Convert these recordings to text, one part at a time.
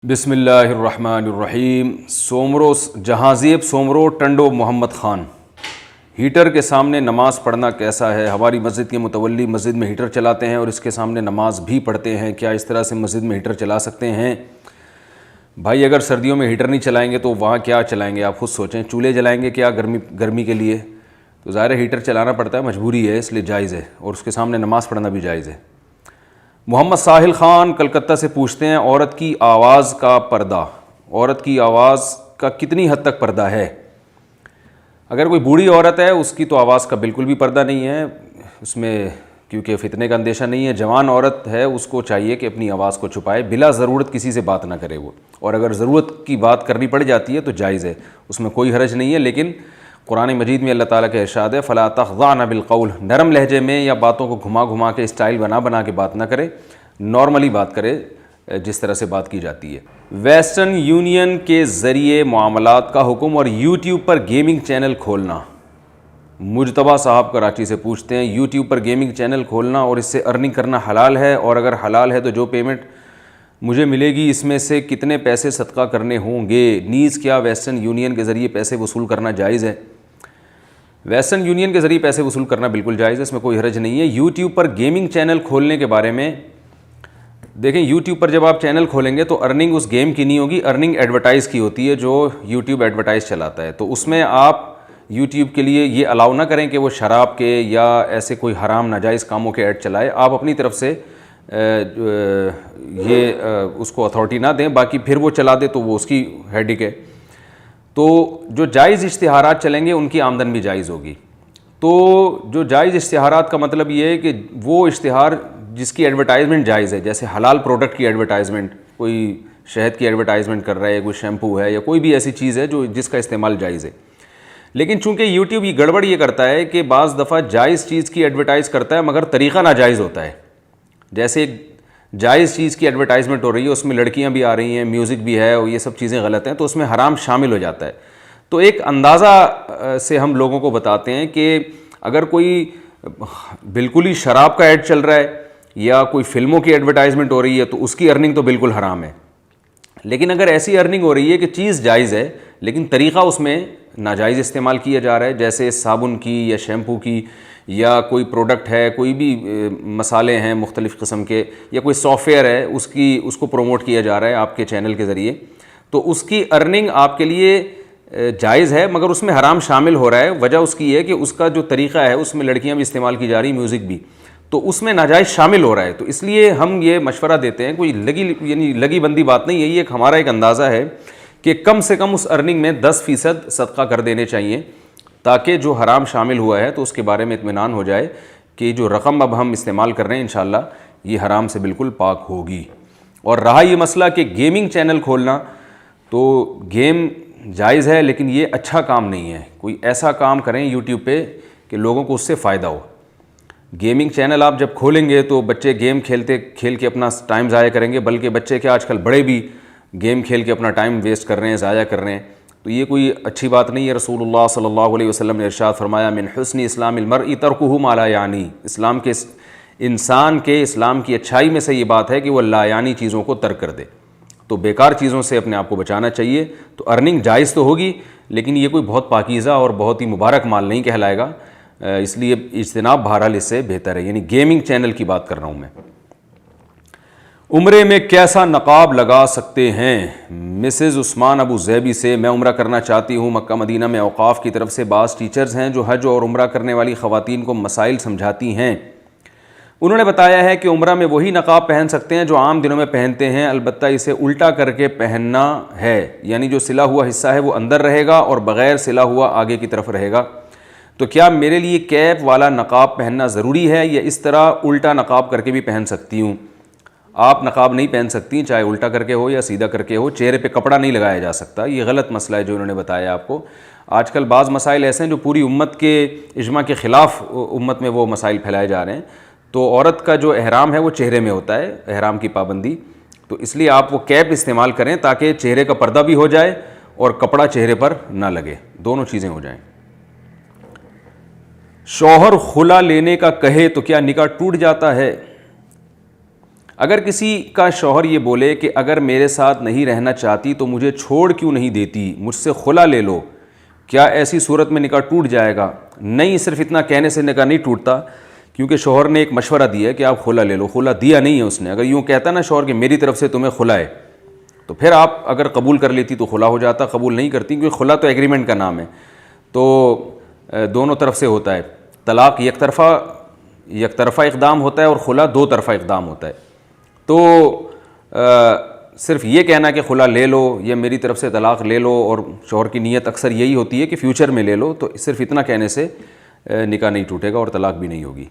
بسم اللہ الرحمن الرحیم۔ جہازیب سومرو ٹنڈو محمد خان، ہیٹر کے سامنے نماز پڑھنا کیسا ہے؟ ہماری مسجد کے متولی مسجد میں ہیٹر چلاتے ہیں اور اس کے سامنے نماز بھی پڑھتے ہیں، کیا اس طرح سے مسجد میں ہیٹر چلا سکتے ہیں؟ بھائی اگر سردیوں میں ہیٹر نہیں چلائیں گے تو وہاں کیا چلائیں گے؟ آپ خود سوچیں، چولہے جلائیں گے کیا گرمی کے لیے؟ تو ظاہر ہے ہیٹر چلانا پڑتا ہے، مجبوری ہے، اس لیے جائز ہے، اور اس کے سامنے نماز پڑھنا بھی جائز ہے۔ محمد ساحل خان کلکتہ سے پوچھتے ہیں، عورت کی آواز کا پردہ، عورت کی آواز کا کتنی حد تک پردہ ہے؟ اگر کوئی بوڑھی عورت ہے اس کی تو آواز کا بالکل بھی پردہ نہیں ہے، اس میں کیونکہ فتنے کا اندیشہ نہیں ہے۔ جوان عورت ہے اس کو چاہیے کہ اپنی آواز کو چھپائے، بلا ضرورت کسی سے بات نہ کرے وہ، اور اگر ضرورت کی بات کرنی پڑ جاتی ہے تو جائز ہے، اس میں کوئی حرج نہیں ہے۔ لیکن قرآن مجید میں اللہ تعالیٰ کا ارشاد ہے فَلَا تَخْضَعْنَ بِالْقَوْلِ، نرم لہجے میں یا باتوں کو گھما گھما کے اسٹائل بنا کے بات نہ کرے، نارملی بات کرے جس طرح سے بات کی جاتی ہے۔ ویسٹرن یونین کے ذریعے معاملات کا حکم اور یوٹیوب پر گیمنگ چینل کھولنا۔ مجتبیٰ صاحب کراچی سے پوچھتے ہیں، یوٹیوب پر گیمنگ چینل کھولنا اور اس سے ارننگ کرنا حلال ہے؟ اور اگر حلال ہے تو جو پیمنٹ مجھے ملے گی اس میں سے کتنے پیسے صدقہ کرنے ہوں گے؟ نیز کیا ویسٹرن یونین کے ذریعے پیسے وصول کرنا جائز ہے؟ ویسٹرن یونین کے ذریعے پیسے وصول کرنا بالکل جائز ہے، اس میں کوئی حرج نہیں ہے۔ یوٹیوب پر گیمنگ چینل کھولنے کے بارے میں دیکھیں، یوٹیوب پر جب آپ چینل کھولیں گے تو ارننگ اس گیم کی نہیں ہوگی، ارننگ ایڈورٹائز کی ہوتی ہے جو یوٹیوب ایڈورٹائز چلاتا ہے، تو اس میں آپ یوٹیوب کے لیے یہ الاؤ نہ کریں کہ وہ شراب کے یا ایسے کوئی حرام ناجائز کاموں کے ایڈ چلائے، آپ اپنی طرف سے یہ اس کو اتھارٹی نہ دیں، باقی پھر وہ چلا دے تو وہ اس کی ہیڈک ہے۔ تو جو جائز اشتہارات چلیں گے ان کی آمدن بھی جائز ہوگی۔ تو جو جائز اشتہارات کا مطلب یہ ہے کہ وہ اشتہار جس کی ایڈورٹائزمنٹ جائز ہے، جیسے حلال پروڈکٹ کی ایڈورٹائزمنٹ، کوئی شہد کی ایڈورٹائزمنٹ کر رہا ہے، کوئی شیمپو ہے یا کوئی بھی ایسی چیز ہے جس کا استعمال جائز ہے۔ لیکن چونکہ یوٹیوب یہ گڑبڑ یہ کرتا ہے کہ بعض دفعہ جائز چیز کی ایڈورٹائز کرتا ہے مگر طریقہ ناجائز ہوتا ہے، جیسے ایک جائز چیز کی ایڈورٹائزمنٹ ہو رہی ہے، اس میں لڑکیاں بھی آ رہی ہیں، میوزک بھی ہے، اور یہ سب چیزیں غلط ہیں، تو اس میں حرام شامل ہو جاتا ہے۔ تو ایک اندازہ سے ہم لوگوں کو بتاتے ہیں کہ اگر کوئی بالکل ہی شراب کا ایڈ چل رہا ہے یا کوئی فلموں کی ایڈورٹائزمنٹ ہو رہی ہے تو اس کی ارننگ تو بالکل حرام ہے۔ لیکن اگر ایسی ارننگ ہو رہی ہے کہ چیز جائز ہے لیکن طریقہ اس میں ناجائز استعمال کیا جا رہا ہے، جیسے صابن کی یا شیمپو کی یا کوئی پروڈکٹ ہے، کوئی بھی مسالے ہیں مختلف قسم کے، یا کوئی سافٹ ویئر ہے اس کو پروموٹ کیا جا رہا ہے آپ کے چینل کے ذریعے، تو اس کی ارننگ آپ کے لیے جائز ہے مگر اس میں حرام شامل ہو رہا ہے۔ وجہ اس کی ہے کہ اس کا جو طریقہ ہے اس میں لڑکیاں بھی استعمال کی جا رہی، میوزک بھی، تو اس میں ناجائز شامل ہو رہا ہے۔ تو اس لیے ہم یہ مشورہ دیتے ہیں، کوئی لگی بندی بات نہیں ہے، یہ ہمارا ایک اندازہ ہے کہ کم سے کم اس ارننگ میں 10% صدقہ کر دینے چاہیے، تاکہ جو حرام شامل ہوا ہے تو اس کے بارے میں اطمینان ہو جائے کہ جو رقم اب ہم استعمال کر رہے ہیں انشاءاللہ یہ حرام سے بالکل پاک ہوگی۔ اور رہا یہ مسئلہ کہ گیمنگ چینل کھولنا، تو گیم جائز ہے لیکن یہ اچھا کام نہیں ہے، کوئی ایسا کام کریں یوٹیوب پہ کہ لوگوں کو اس سے فائدہ ہو۔ گیمنگ چینل آپ جب کھولیں گے تو بچے گیم کھیل کے اپنا ٹائم ضائع کریں گے، بلکہ بچے کیا آج کل بڑے بھی گیم کھیل کے اپنا ٹائم ویسٹ کر رہے ہیں، ضائع کر رہے ہیں، تو یہ کوئی اچھی بات نہیں ہے۔ رسول اللہ صلی اللہ علیہ وسلم نے ارشاد فرمایا من حسن اسلام المرء ترکہ ما لا یعنی، انسان کے اسلام کی اچھائی میں سے یہ بات ہے کہ وہ لا یعنی چیزوں کو ترک کر دے، تو بیکار چیزوں سے اپنے آپ کو بچانا چاہیے۔ تو ارننگ جائز تو ہوگی لیکن یہ کوئی بہت پاکیزہ اور بہت ہی مبارک مال نہیں کہلائے گا، اس لیے اجتناب بہرحال اس سے بہتر ہے، یعنی گیمنگ چینل کی بات کر رہا ہوں میں۔ عمرے میں کیسا نقاب لگا سکتے ہیں؟ مسز عثمان ابو زیبی سے، میں عمرہ کرنا چاہتی ہوں، مکہ مدینہ میں اوقاف کی طرف سے بعض ٹیچرز ہیں جو حج اور عمرہ کرنے والی خواتین کو مسائل سمجھاتی ہیں، انہوں نے بتایا ہے کہ عمرہ میں وہی نقاب پہن سکتے ہیں جو عام دنوں میں پہنتے ہیں، البتہ اسے الٹا کر کے پہننا ہے، یعنی جو سلا ہوا حصہ ہے وہ اندر رہے گا اور بغیر سلا ہوا آگے کی طرف رہے گا۔ تو کیا میرے لیے کیپ والا نقاب پہننا ضروری ہے یا اس طرح الٹا نقاب کر کے بھی پہن سکتی ہوں؟ آپ نقاب نہیں پہن سکتی، چاہے الٹا کر کے ہو یا سیدھا کر کے ہو، چہرے پہ کپڑا نہیں لگایا جا سکتا، یہ غلط مسئلہ ہے جو انہوں نے بتایا آپ کو۔ آج کل بعض مسائل ایسے ہیں جو پوری امت کے اجماع کے خلاف امت میں وہ مسائل پھیلائے جا رہے ہیں، تو عورت کا جو احرام ہے وہ چہرے میں ہوتا ہے، احرام کی پابندی، تو اس لیے آپ وہ کیپ استعمال کریں تاکہ چہرے کا پردہ بھی ہو جائے اور کپڑا چہرے پر نہ لگے، دونوں چیزیں ہو جائیں۔ شوہر خلا لینے کا کہے تو کیا نکاح ٹوٹ جاتا ہے؟ اگر کسی کا شوہر یہ بولے کہ اگر میرے ساتھ نہیں رہنا چاہتی تو مجھے چھوڑ کیوں نہیں دیتی, مجھ سے خلا لے لو, کیا ایسی صورت میں نکاح ٹوٹ جائے گا؟ نہیں, صرف اتنا کہنے سے نکاح نہیں ٹوٹتا, کیونکہ شوہر نے ایک مشورہ دیا ہے کہ آپ خلا لے لو. خلا دیا نہیں ہے اس نے. اگر یوں کہتا نا شوہر کہ میری طرف سے تمہیں خلا ہے, تو پھر آپ اگر قبول کر لیتی تو خلا ہو جاتا, قبول نہیں کرتی کیونکہ خلا تو ایگریمنٹ کا نام ہے, تو دونوں طرف سے ہوتا ہے. طلاق یک طرفہ اقدام ہوتا ہے اور خلا دو طرفہ اقدام ہوتا ہے. تو صرف یہ کہنا کہ خلا لے لو یا میری طرف سے طلاق لے لو, اور شوہر کی نیت اکثر یہی ہوتی ہے کہ فیوچر میں لے لو, تو صرف اتنا کہنے سے نکاح نہیں ٹوٹے گا اور طلاق بھی نہیں ہوگی.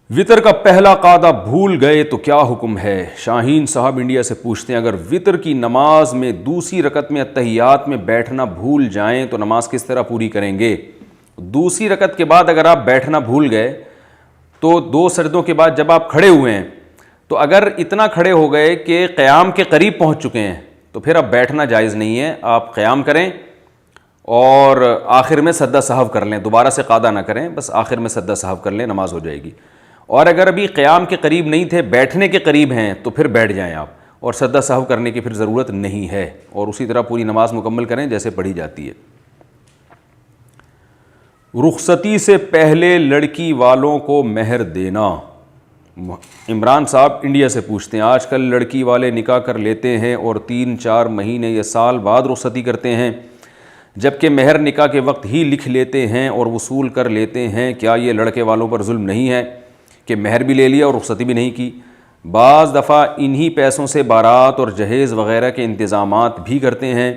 وطر کا پہلا قاعدہ بھول گئے تو کیا حکم ہے؟ شاہین صاحب انڈیا سے پوچھتے ہیں, اگر وطر کی نماز میں دوسری رکعت میں اتحیات میں بیٹھنا بھول جائیں تو نماز کس طرح پوری کریں گے؟ دوسری رکعت کے بعد اگر آپ بیٹھنا بھول گئے تو 2 سجدوں کے بعد جب آپ کھڑے ہوئے ہیں, تو اگر اتنا کھڑے ہو گئے کہ قیام کے قریب پہنچ چکے ہیں تو پھر اب بیٹھنا جائز نہیں ہے. آپ قیام کریں اور آخر میں سجدہ سہو کر لیں, دوبارہ سے قاعدہ نہ کریں, بس آخر میں سجدہ سہو کر لیں, نماز ہو جائے گی. اور اگر ابھی قیام کے قریب نہیں تھے, بیٹھنے کے قریب ہیں, تو پھر بیٹھ جائیں آپ, اور سجدہ سہو کرنے کی پھر ضرورت نہیں ہے, اور اسی طرح پوری نماز مکمل کریں جیسے پڑھی جاتی ہے. رخصتی سے پہلے لڑکی والوں کو مہر دینا. عمران صاحب انڈیا سے پوچھتے ہیں, آج کل لڑکی والے نکاح کر لیتے ہیں اور 3-4 مہینے یا سال بعد رخصتی کرتے ہیں, جبکہ مہر نکاح کے وقت ہی لکھ لیتے ہیں اور وصول کر لیتے ہیں. کیا یہ لڑکے والوں پر ظلم نہیں ہے کہ مہر بھی لے لیا اور رخصتی بھی نہیں کی؟ بعض دفعہ انہی پیسوں سے بارات اور جہیز وغیرہ کے انتظامات بھی کرتے ہیں.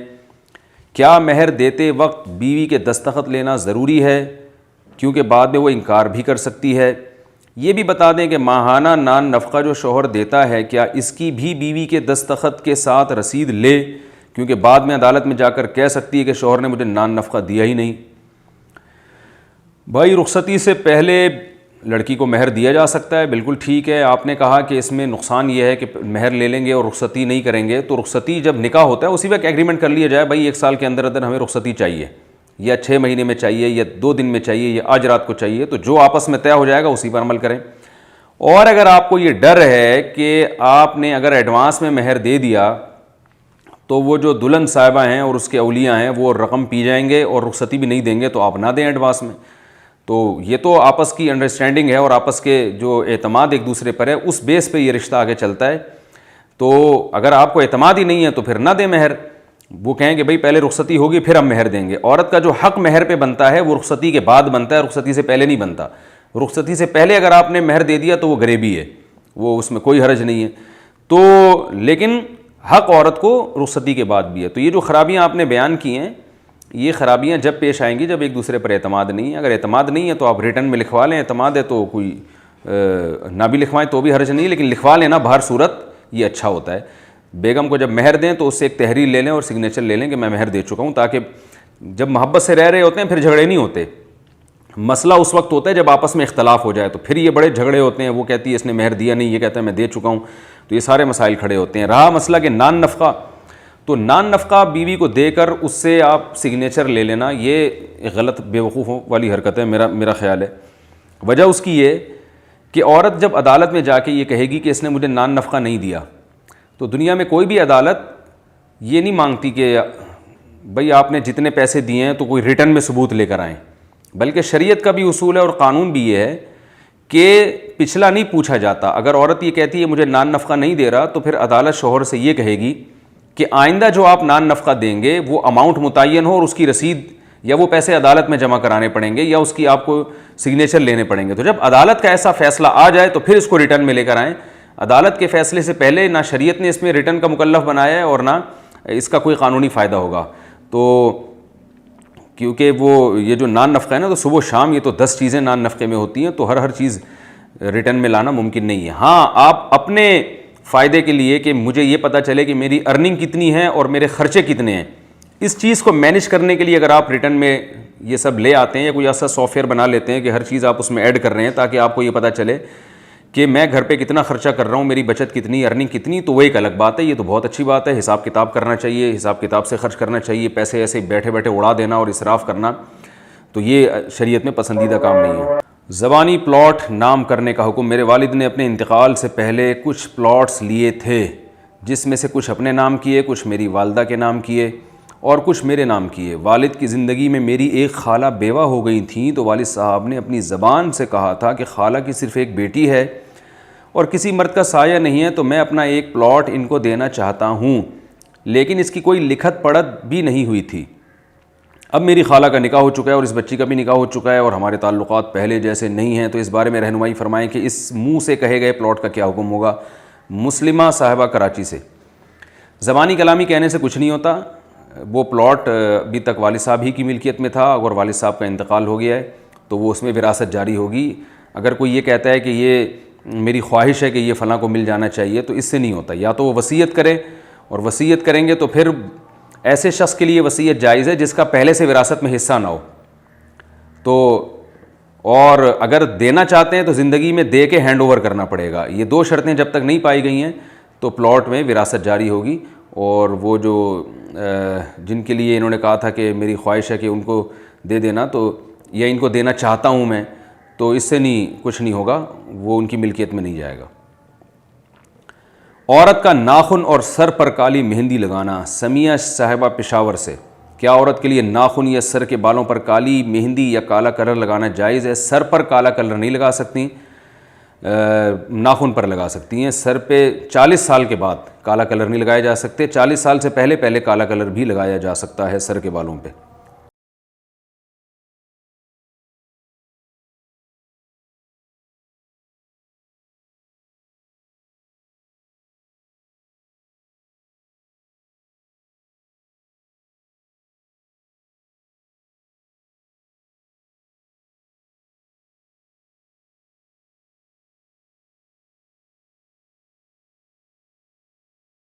کیا مہر دیتے وقت بیوی کے دستخط لینا ضروری ہے؟ کیونکہ بعد میں وہ انکار بھی کر سکتی ہے. یہ بھی بتا دیں کہ ماہانہ نان نفقہ جو شوہر دیتا ہے, کیا اس کی بھی بیوی کے دستخط کے ساتھ رسید لے؟ کیونکہ بعد میں عدالت میں جا کر کہہ سکتی ہے کہ شوہر نے مجھے نان نفقہ دیا ہی نہیں. بھائی, رخصتی سے پہلے لڑکی کو مہر دیا جا سکتا ہے, بالکل ٹھیک ہے. آپ نے کہا کہ اس میں نقصان یہ ہے کہ مہر لے لیں گے اور رخصتی نہیں کریں گے, تو رخصتی جب نکاح ہوتا ہے اسی وقت ایگریمنٹ کر لیا جائے, بھائی 1 سال کے اندر اندر ہمیں رخصتی چاہیے, یا 6 مہینے میں چاہیے, یا 2 دن میں چاہیے, یا آج رات کو چاہیے, تو جو آپس میں طے ہو جائے گا اسی پر عمل کریں. اور اگر آپ کو یہ ڈر ہے کہ آپ نے اگر ایڈوانس میں مہر دے دیا تو وہ جو دلہن صاحبہ ہیں اور اس کے اولیاء ہیں وہ رقم پی جائیں گے اور رخصتی بھی نہیں دیں گے, تو آپ نہ دیں ایڈوانس میں. تو یہ تو آپس کی انڈرسٹینڈنگ ہے اور آپس کے جو اعتماد ایک دوسرے پر ہے, اس بیس پہ یہ رشتہ آگے چلتا ہے. تو اگر آپ کو اعتماد ہی نہیں ہے تو پھر نہ دیں مہر. وہ کہیں کہ بھئی پہلے رخصتی ہوگی پھر ہم مہر دیں گے. عورت کا جو حق مہر پہ بنتا ہے وہ رخصتی کے بعد بنتا ہے, رخصتی سے پہلے نہیں بنتا. رخصتی سے پہلے اگر آپ نے مہر دے دیا تو وہ غریبی ہے, وہ اس میں کوئی حرج نہیں ہے. تو لیکن حق عورت کو رخصتی کے بعد بھی ہے. تو یہ جو خرابیاں آپ نے بیان کی ہیں, یہ خرابیاں جب پیش آئیں گی جب ایک دوسرے پر اعتماد نہیں ہے. اگر اعتماد نہیں ہے تو آپ ریٹرن میں لکھوا لیں, اعتماد ہے تو کوئی نہ بھی لکھوائیں تو بھی حرج نہیں, لیکن لکھوا لینا بہر صورت یہ اچھا ہوتا ہے. بیگم کو جب مہر دیں تو اس سے ایک تحریر لے لیں اور سگنیچر لے لیں کہ میں مہر دے چکا ہوں, تاکہ جب محبت سے رہ رہے ہوتے ہیں پھر جھگڑے نہیں ہوتے. مسئلہ اس وقت ہوتا ہے جب آپس میں اختلاف ہو جائے, تو پھر یہ بڑے جھگڑے ہوتے ہیں. وہ کہتی ہے اس نے مہر دیا نہیں, یہ کہتا ہے میں دے چکا ہوں, تو یہ سارے مسائل کھڑے ہوتے ہیں. رہا مسئلہ کہ نان نفقہ, تو نان نفقہ بیوی کو دے کر اس سے آپ سگنیچر لے لینا, یہ ایک غلط بیوقوفوں والی حرکت ہے میرا خیال ہے. وجہ اس کی یہ کہ عورت جب عدالت میں جا کے یہ کہے گی کہ اس نے مجھے نان نفقہ نہیں دیا, تو دنیا میں کوئی بھی عدالت یہ نہیں مانگتی کہ بھئی آپ نے جتنے پیسے دیے ہیں تو کوئی ریٹرن میں ثبوت لے کر آئیں, بلکہ شریعت کا بھی اصول ہے اور قانون بھی یہ ہے کہ پچھلا نہیں پوچھا جاتا. اگر عورت یہ کہتی ہے مجھے نان نفقہ نہیں دے رہا, تو پھر عدالت شوہر سے یہ کہے گی کہ آئندہ جو آپ نان نفقہ دیں گے وہ اماؤنٹ متعین ہو اور اس کی رسید یا وہ پیسے عدالت میں جمع کرانے پڑیں گے یا اس کی آپ کو سگنیچر لینے پڑیں گے. تو جب عدالت کا ایسا فیصلہ آ جائے تو پھر اس کو ریٹرن میں لے کر آئیں. عدالت کے فیصلے سے پہلے نہ شریعت نے اس میں ریٹرن کا مکلف بنایا ہے اور نہ اس کا کوئی قانونی فائدہ ہوگا. تو کیونکہ وہ یہ جو نان نفقہ ہے نا, تو صبح و شام یہ تو 10 چیزیں نان نفقے میں ہوتی ہیں, تو ہر چیز ریٹرن میں لانا ممکن نہیں ہے. ہاں, آپ اپنے فائدے کے لیے کہ مجھے یہ پتہ چلے کہ میری ارننگ کتنی ہے اور میرے خرچے کتنے ہیں, اس چیز کو مینیج کرنے کے لیے اگر آپ ریٹرن میں یہ سب لے آتے ہیں یا کوئی ایسا سافٹ ویئر بنا لیتے ہیں کہ ہر چیز آپ اس میں ایڈ کر رہے ہیں تاکہ آپ کو یہ پتہ چلے کہ میں گھر پہ کتنا خرچہ کر رہا ہوں, میری بچت کتنی, ارننگ کتنی, تو وہ ایک الگ بات ہے. یہ تو بہت اچھی بات ہے. حساب کتاب کرنا چاہیے, حساب کتاب سے خرچ کرنا چاہیے. پیسے ایسے بیٹھے بیٹھے اڑا دینا اور اسراف کرنا, تو یہ شریعت میں پسندیدہ کام نہیں ہے. زبانی پلاٹ نام کرنے کا حکم. میرے والد نے اپنے انتقال سے پہلے کچھ پلاٹس لیے تھے جس میں سے کچھ اپنے نام کیے, کچھ میری والدہ کے نام کیے اور کچھ میرے نام کیے. والد کی زندگی میں میری ایک خالہ بیوہ ہو گئی تھیں تو والد صاحب نے اپنی زبان سے کہا تھا کہ خالہ کی صرف ایک بیٹی ہے اور کسی مرد کا سایہ نہیں ہے, تو میں اپنا ایک پلاٹ ان کو دینا چاہتا ہوں, لیکن اس کی کوئی لکھت پڑھت بھی نہیں ہوئی تھی. اب میری خالہ کا نکاح ہو چکا ہے اور اس بچی کا بھی نکاح ہو چکا ہے اور ہمارے تعلقات پہلے جیسے نہیں ہیں, تو اس بارے میں رہنمائی فرمائیں کہ اس منہ سے کہے گئے پلاٹ کا کیا حکم ہوگا. مسلمہ صاحبہ, کراچی سے. زبانی کلامی کہنے سے کچھ نہیں ہوتا. وہ پلاٹ ابھی تک والد صاحب ہی کی ملکیت میں تھا, اگر والد صاحب کا انتقال ہو گیا ہے تو وہ اس میں وراثت جاری ہوگی. اگر کوئی یہ کہتا ہے کہ یہ میری خواہش ہے کہ یہ فلاں کو مل جانا چاہیے, تو اس سے نہیں ہوتا. یا تو وہ وصیت کرے, اور وصیت کریں گے تو پھر ایسے شخص کے لیے وصیت جائز ہے جس کا پہلے سے وراثت میں حصہ نہ ہو. تو اور اگر دینا چاہتے ہیں تو زندگی میں دے کے ہینڈ اوور کرنا پڑے گا. یہ دو شرطیں جب تک نہیں پائی گئی ہیں تو پلاٹ میں وراثت جاری ہوگی. اور وہ جو جن کے لیے انہوں نے کہا تھا کہ میری خواہش ہے کہ ان کو دے دینا, تو یا ان کو دینا چاہتا ہوں میں, تو اس سے نہیں کچھ نہیں ہوگا, وہ ان کی ملکیت میں نہیں جائے گا. عورت کا ناخن اور سر پر کالی مہندی لگانا. سمیہ صاحبہ پشاور سے. کیا عورت کے لیے ناخن یا سر کے بالوں پر کالی مہندی یا کالا کلر لگانا جائز ہے؟ سر پر کالا کلر نہیں لگا سکتی, ناخن پر لگا سکتی ہیں. سر پہ 40 سال کے بعد کالا کلر نہیں لگائے جا سکتے. 40 سال سے پہلے کالا کلر بھی لگایا جا سکتا ہے سر کے بالوں پہ.